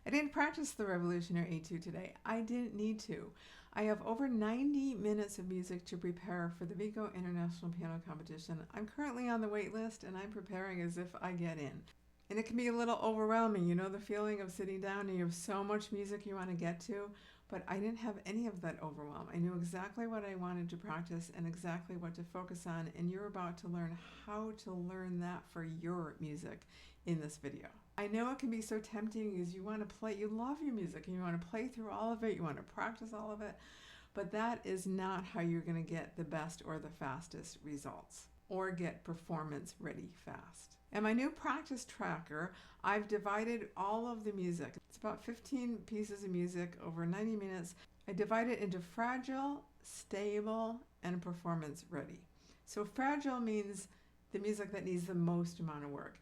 I didn't practice the Revolutionary Étude today. I didn't need to. I have over 90 minutes of music to prepare for the Vigo International Piano Competition. I'm currently on the wait list and I'm preparing as if I get in. And it can be a little overwhelming, you know, the feeling of sitting down and you have so much music you want to get to, but I didn't have any of that overwhelm. I knew exactly what I wanted to practice and exactly what to focus on, and you're about to learn how to learn that for your music in this video. I know it can be so tempting because you want to play, you love your music and you want to play through all of it, you want to practice all of it, but that is not how you're going to get the best or the fastest results or get performance ready fast. In my new practice tracker, I've divided all of the music. It's about 15 pieces of music over 90 minutes. I divide it into fragile, stable, and performance ready. So fragile means the music that needs the most amount of work.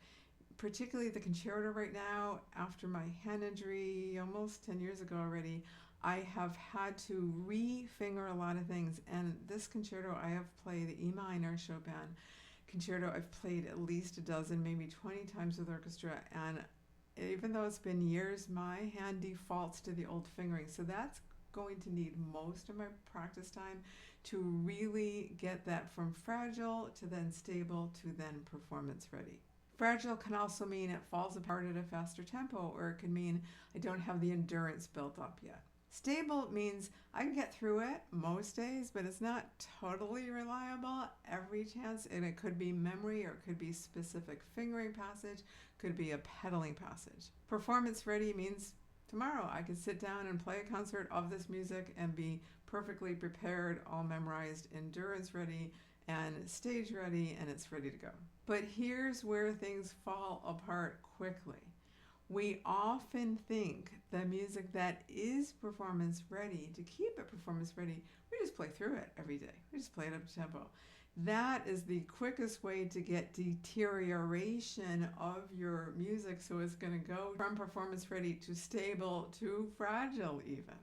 Particularly the concerto right now, after my hand injury almost 10 years ago already, I have had to re-finger a lot of things. And this concerto, I have played the E minor Chopin concerto. I've played at least a dozen, maybe 20 times with orchestra. And even though it's been years, my hand defaults to the old fingering. So that's going to need most of my practice time to really get that from fragile to then stable to then performance ready. Fragile can also mean it falls apart at a faster tempo, or it can mean I don't have the endurance built up yet. Stable means I can get through it most days, but it's not totally reliable every chance, and it could be memory or it could be specific fingering passage, could be a pedaling passage. Performance ready means tomorrow I can sit down and play a concert of this music and be perfectly prepared, all memorized, endurance ready, and stage ready, and it's ready to go. But here's where things fall apart quickly. We often think the music that is performance ready, to keep it performance ready, we just play through it every day. We just play it up to tempo. That is the quickest way to get deterioration of your music, so it's going to go from performance ready to stable to fragile even.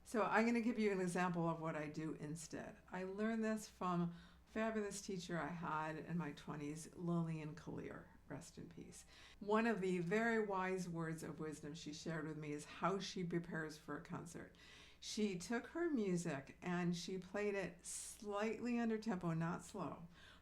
So I'm going to give you an example of what I do instead. I learned this from fabulous teacher I had in my 20s, Lillian Kalir, rest in peace. One of the very wise words of wisdom she shared with me is how she prepares for a concert. She took her music and she played it slightly under tempo, not slow,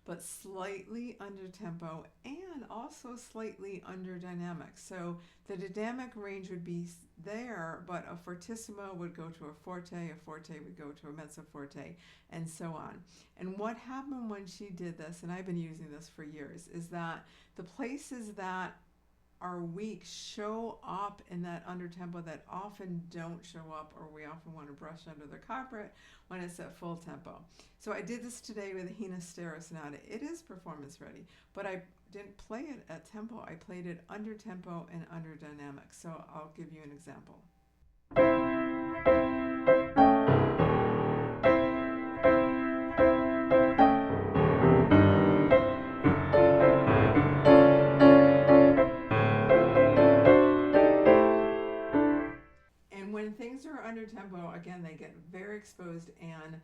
but slightly under tempo and also slightly under dynamic. So the dynamic range would be there, but a fortissimo would go to a forte would go to a mezzo forte, and so on. And what happened when she did this, and I've been using this for years, is that the places that are weak show up in that under tempo that often don't show up, or we often want to brush under the carpet when it's at full tempo. So I did this today with the Ginastera sonata. It is performance ready, but I didn't play it at tempo. I played it under tempo and under dynamic. So I'll give you an example. When things are under tempo, again, they get very exposed, and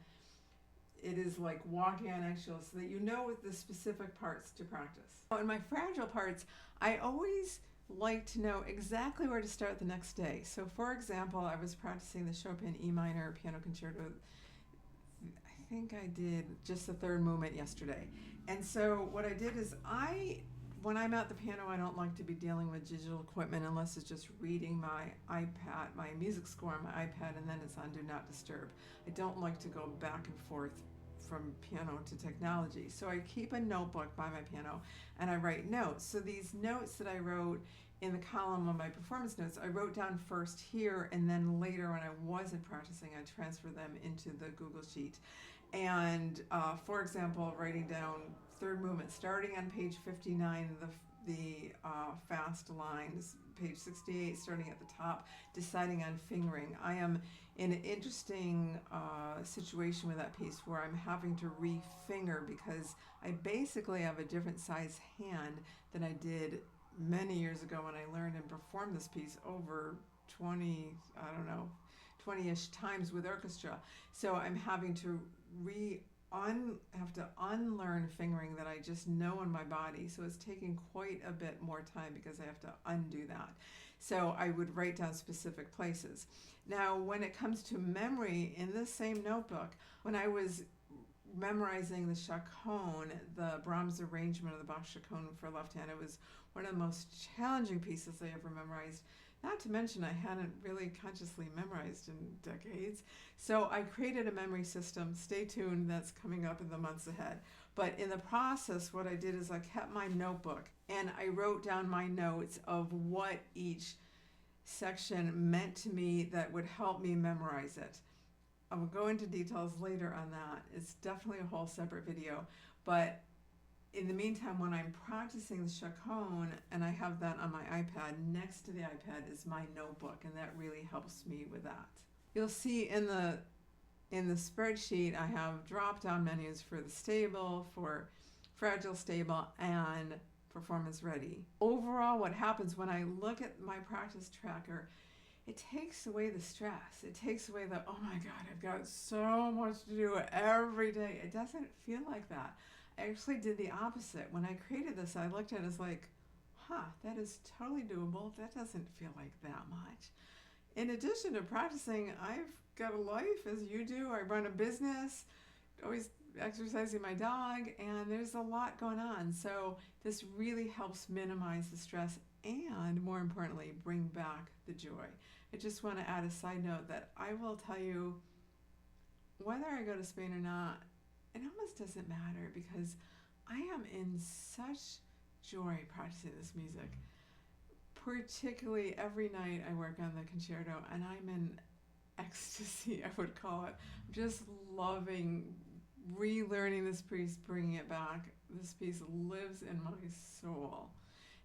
it is like walking on eggshells, so that you know the specific parts to practice. In my fragile parts, I always like to know exactly where to start the next day. So for example, I was practicing the Chopin E minor piano concerto. I think I did just the third movement yesterday. And so what I did is when I'm at the piano, I don't like to be dealing with digital equipment unless it's just reading my iPad, my music score on my iPad, and then it's on Do Not Disturb. I don't like to go back and forth from piano to technology. So I keep a notebook by my piano and I write notes. So these notes that I wrote in the column of my performance notes, I wrote down first here, and then later when I wasn't practicing, I transferred them into the Google Sheet. And for example, writing down third movement, starting on page 59, the fast lines, page 68, starting at the top, deciding on fingering. I am in an interesting situation with that piece where I'm having to re-finger because I basically have a different size hand than I did many years ago when I learned and performed this piece over 20-ish times with orchestra. So I'm having to have to unlearn fingering that I just know in my body. So it's taking quite a bit more time because I have to undo that. So I would write down specific places. Now, when it comes to memory, in this same notebook, when I was memorizing the Chaconne, the Brahms arrangement of the Bach Chaconne for left hand, it was one of the most challenging pieces I ever memorized. Not to mention I hadn't really consciously memorized in decades. So I created a memory system. Stay tuned, that's coming up in the months ahead. But in the process, what I did is I kept my notebook and I wrote down my notes of what each section meant to me that would help me memorize it. I will go into details later on that. It's definitely a whole separate video. But in the meantime, when I'm practicing the Chaconne and I have that on my iPad, next to the iPad is my notebook, and that really helps me with that. You'll see in the spreadsheet I have drop-down menus for the stable, for fragile stable, and performance ready. Overall, what happens when I look at my practice tracker, it takes away the stress. It takes away the, oh my God, I've got so much to do every day. It doesn't feel like that. I actually did the opposite. When I created this, I looked at it as like, that is totally doable. That doesn't feel like that much. In addition to practicing, I've got a life as you do. I run a business, always exercising my dog, and there's a lot going on. So this really helps minimize the stress and, more importantly, bring back the joy. I just want to add a side note that I will tell you, whether I go to Spain or not, it almost doesn't matter, because I am in such joy practicing this music. Particularly every night I work on the concerto and I'm in ecstasy, I would call it. Just loving relearning this piece, bringing it back. This piece lives in my soul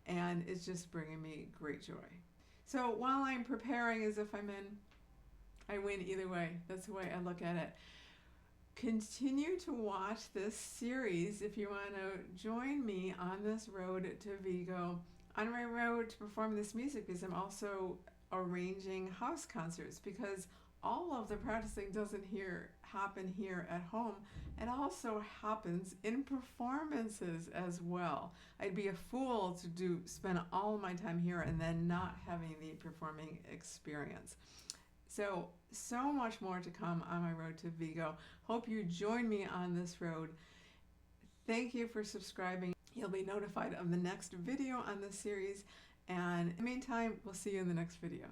and it's just bringing me great joy. So while I'm preparing as if I'm in, I win either way. That's the way I look at it. Continue to watch this series if you want to join me on this road to Vigo, on my road to perform this music, because I'm also arranging house concerts, because all of the practicing doesn't happen here at home. It also happens in performances as well. I'd be a fool to spend all my time here and then not having the performing experience. So much more to come on my road to Vigo. Hope you join me on this road. Thank you for subscribing. You'll be notified of the next video on this series. And in the meantime, we'll see you in the next video.